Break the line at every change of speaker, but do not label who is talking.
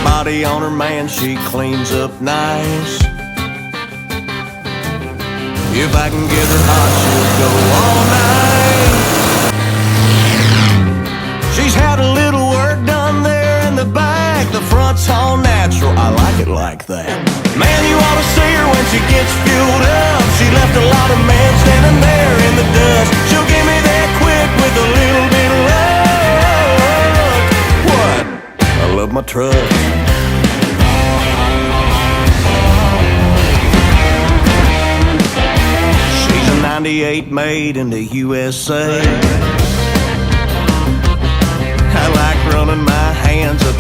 body on her man, she cleans up nice. If I can get her hot, she'll go all night. She's had a little work done there in the back. The front's all natural, I like it like that. Man, you ought to see her when she gets fueled up. She left a lot of men standing there in the dust. She'll give me that quick with a little bit of luck. What? I love my truck. She's a 98 made in the USA. I like running my hands up